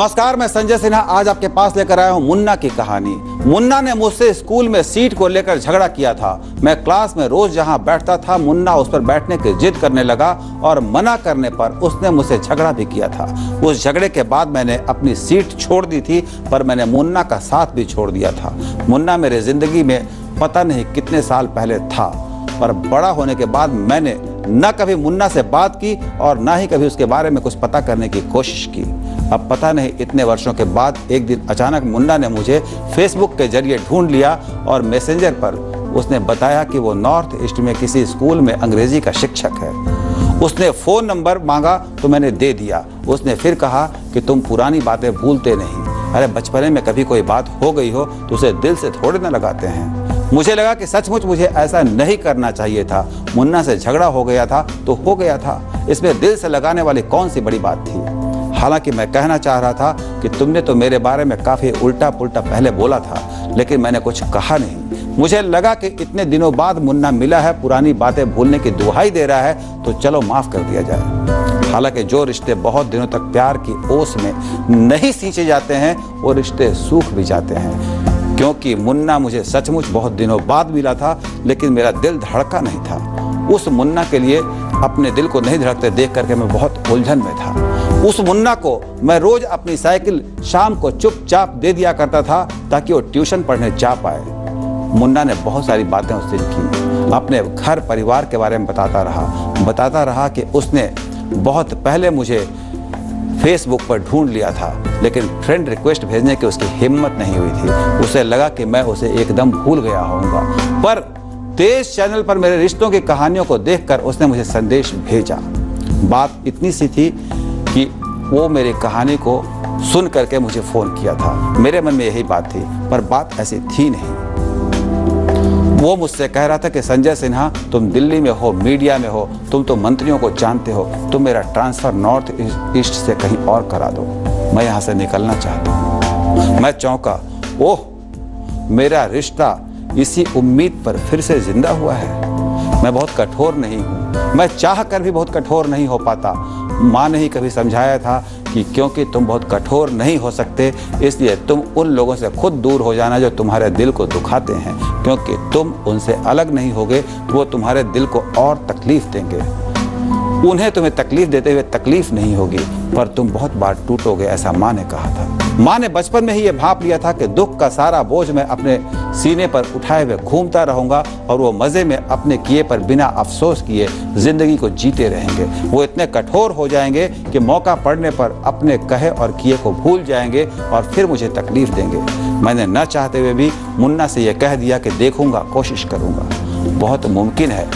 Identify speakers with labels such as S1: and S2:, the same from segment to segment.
S1: नमस्कार, मैं संजय सिन्हा आज आपके पास लेकर आया हूं मुन्ना की कहानी। मुन्ना ने मुझसे स्कूल में सीट को लेकर झगड़ा किया था। मैं क्लास में रोज जहां बैठता था, मुन्ना उस पर बैठने की जिद करने लगा और मना करने पर उसने मुझसे झगड़ा भी किया था। उस झगड़े के बाद मैंने अपनी सीट छोड़ दी थी, पर मैंने मुन्ना का साथ भी छोड़ दिया था। मुन्ना मेरे जिंदगी में पता नहीं कितने साल पहले था, पर बड़ा होने के बाद मैंने न कभी मुन्ना से बात की और न ही कभी उसके बारे में कुछ पता करने की कोशिश की। अब पता नहीं इतने वर्षों के बाद एक दिन अचानक मुन्ना ने मुझे फेसबुक के जरिए ढूंढ लिया और मैसेंजर पर उसने बताया कि वो नॉर्थ ईस्ट में किसी स्कूल में अंग्रेजी का शिक्षक है। उसने फ़ोन नंबर मांगा तो मैंने दे दिया। उसने फिर कहा कि तुम पुरानी बातें भूलते नहीं। अरे बचपने में कभी कोई बात हो गई हो तो उसे दिल से थोड़े ना लगाते हैं। मुझे लगा कि सचमुच मुझे ऐसा नहीं करना चाहिए था। मुन्ना से झगड़ा हो गया था तो हो गया था, इसमें दिल से लगाने वाली कौन सी बड़ी बात थी। हालांकि मैं कहना चाह रहा था कि तुमने तो मेरे बारे में काफ़ी उल्टा पुल्टा पहले बोला था, लेकिन मैंने कुछ कहा नहीं। मुझे लगा कि इतने दिनों बाद मुन्ना मिला है, पुरानी बातें भूलने की दुहाई दे रहा है, तो चलो माफ़ कर दिया जाए। हालांकि जो रिश्ते बहुत दिनों तक प्यार की ओस में नहीं सींचे जाते हैं, वो रिश्ते सूख भी जाते हैं। क्योंकि मुन्ना मुझे सचमुच बहुत दिनों बाद मिला था, लेकिन मेरा दिल धड़का नहीं था। उस मुन्ना के लिए अपने दिल को नहीं धड़कते देख करके मैं बहुत उलझन में था। उस मुन्ना को मैं रोज अपनी साइकिल शाम को चुपचाप दे दिया करता था ताकि वो ट्यूशन पढ़ने जा पाए। मुन्ना ने बहुत सारी बातें उससे की, अपने घर परिवार के बारे में बताता रहा कि उसने बहुत पहले मुझे फेसबुक पर ढूंढ लिया था, लेकिन फ्रेंड रिक्वेस्ट भेजने की उसकी हिम्मत नहीं हुई थी। उसे लगा कि मैं उसे एकदम भूल गया होऊंगा, पर तेज चैनल पर मेरे रिश्तों की कहानियों को देखकर उसने मुझे संदेश भेजा। बात इतनी सी थी कि वो मेरी कहानी को सुन करके मुझे फ़ोन किया था। मेरे मन में यही बात थी, पर बात ऐसी थी नहीं। वो मुझसे कह रहा था कि संजय सिन्हा, तुम दिल्ली में हो, मीडिया में हो, तुम तो मंत्रियों को जानते हो, तुम मेरा ट्रांसफ़र नॉर्थ ईस्ट से कहीं और करा दो। मैं यहाँ से निकलना चाहता हूँ। मैं चौंका, ओह, मेरा रिश्ता इसी उम्मीद पर फिर से जिंदा हुआ है। मैं बहुत कठोर नहीं हूँ, मैं चाह कर भी बहुत कठोर नहीं हो पाता। माँ ने ही कभी समझाया था कि क्योंकि तुम बहुत कठोर नहीं हो सकते, इसलिए तुम उन लोगों से खुद दूर हो जाना जो तुम्हारे दिल को दुखाते हैं, क्योंकि तुम उनसे अलग नहीं होगे तो वो तुम्हारे दिल को और तकलीफ देंगे। उन्हें तुम्हें तकलीफ देते हुए तकलीफ नहीं होगी, पर तुम बहुत बार टूटोगे, ऐसा माँ ने कहा था। माँ ने बचपन में ही ये भांप लिया था कि दुख का सारा बोझ मैं अपने सीने पर उठाए हुए घूमता रहूंगा और वो मज़े में अपने किए पर बिना अफसोस किए ज़िंदगी को जीते रहेंगे। वो इतने कठोर हो जाएंगे कि मौका पड़ने पर अपने कहे और किए को भूल जाएंगे और फिर मुझे तकलीफ देंगे। मैंने न चाहते हुए भी मुन्ना से ये कह दिया कि देखूंगा, कोशिश करूंगा। बहुत मुमकिन है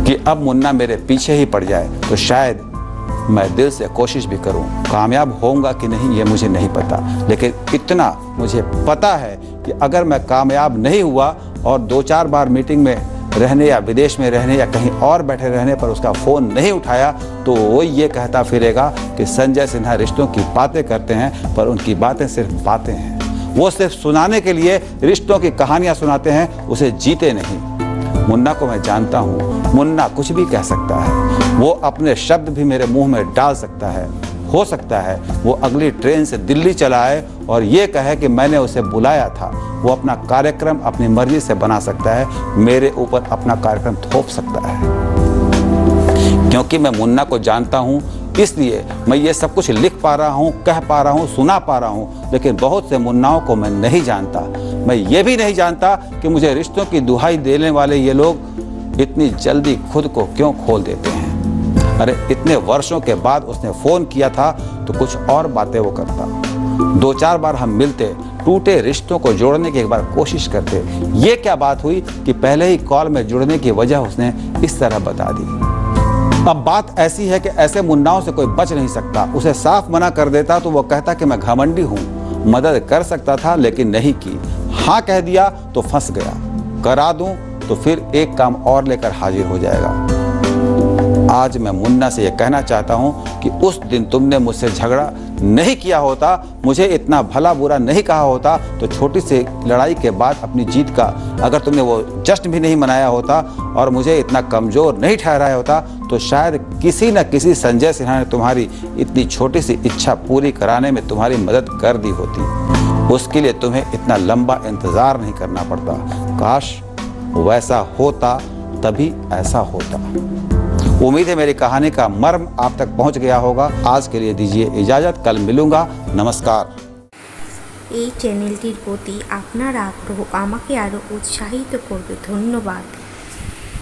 S1: कि अब मुन्ना मेरे पीछे ही पड़ जाए, तो शायद मैं दिल से कोशिश भी करूं। कामयाब होऊंगा कि नहीं ये मुझे नहीं पता, लेकिन इतना मुझे पता है कि अगर मैं कामयाब नहीं हुआ और 2-4 बार मीटिंग में रहने या विदेश में रहने या कहीं और बैठे रहने पर उसका फ़ोन नहीं उठाया, तो वो ये कहता फिरेगा कि संजय सिन्हा रिश्तों की बातें करते हैं, पर उनकी बातें सिर्फ बातें हैं। वो सिर्फ सुनाने के लिए रिश्तों की कहानियाँ सुनाते हैं, उसे जीते नहीं। मुन्ना को मैं जानता हूँ, मुन्ना कुछ भी कह सकता है, वो अपने शब्द भी मेरे मुंह में डाल सकता है। हो सकता है वो अगली ट्रेन से दिल्ली चला आए और ये कहे कि मैंने उसे बुलाया था। वो अपना कार्यक्रम अपनी मर्जी से बना सकता है, मेरे ऊपर अपना कार्यक्रम थोप सकता है। क्योंकि मैं मुन्ना को जानता हूँ, इसलिए मैं ये सब कुछ लिख पा रहा हूँ, कह पा रहा हूँ, सुना पा रहा हूँ, लेकिन बहुत से मुन्नाओं को मैं नहीं जानता। मैं ये भी नहीं जानता कि मुझे रिश्तों की दुहाई देने वाले ये लोग इतनी जल्दी खुद को क्यों खोल देते हैं। अरे इतने वर्षों के बाद उसने फ़ोन किया था तो कुछ और बातें वो करता। 2-4 बार हम मिलते, टूटे रिश्तों को जोड़ने की एक बार कोशिश करते। ये क्या बात हुई कि पहले ही कॉल में जुड़ने की वजह उसने इस तरह बता दी। अब बात ऐसी है कि ऐसे मुन्नाओं से कोई बच नहीं सकता। उसे साफ मना कर देता तो वो कहता कि मैं घमंडी हूँ, मदद कर सकता था लेकिन नहीं की। हाँ कह दिया तो फंस गया, करा दूं तो फिर एक काम और लेकर हाजिर हो जाएगा। आज मैं मुन्ना से यह कहना चाहता हूँ कि उस दिन तुमने मुझसे झगड़ा नहीं किया होता, मुझे इतना भला बुरा नहीं कहा होता, तो छोटी सी लड़ाई के बाद अपनी जीत का अगर तुमने वो जश्न भी नहीं मनाया होता और मुझे इतना कमज़ोर नहीं ठहराया होता, तो शायद किसी न किसी संजय सिन्हा ने तुम्हारी इतनी छोटी सी इच्छा पूरी कराने में तुम्हारी मदद कर दी होती। उसके लिए तुम्हें इतना लंबा इंतज़ार नहीं करना पड़ता। काश वैसा होता, तभी ऐसा होता। उम्मीद है मेरी कहानी का मर्म आप तक पहुंच गया होगा। आज के लिए दीजिए इजाज़त, कल मिलूंगा। नमस्कार।
S2: এই চ্যানেলটির প্রতি আপনার আগ্রহ আমাকে আরও উৎসাহিত করবে। ধন্যবাদ।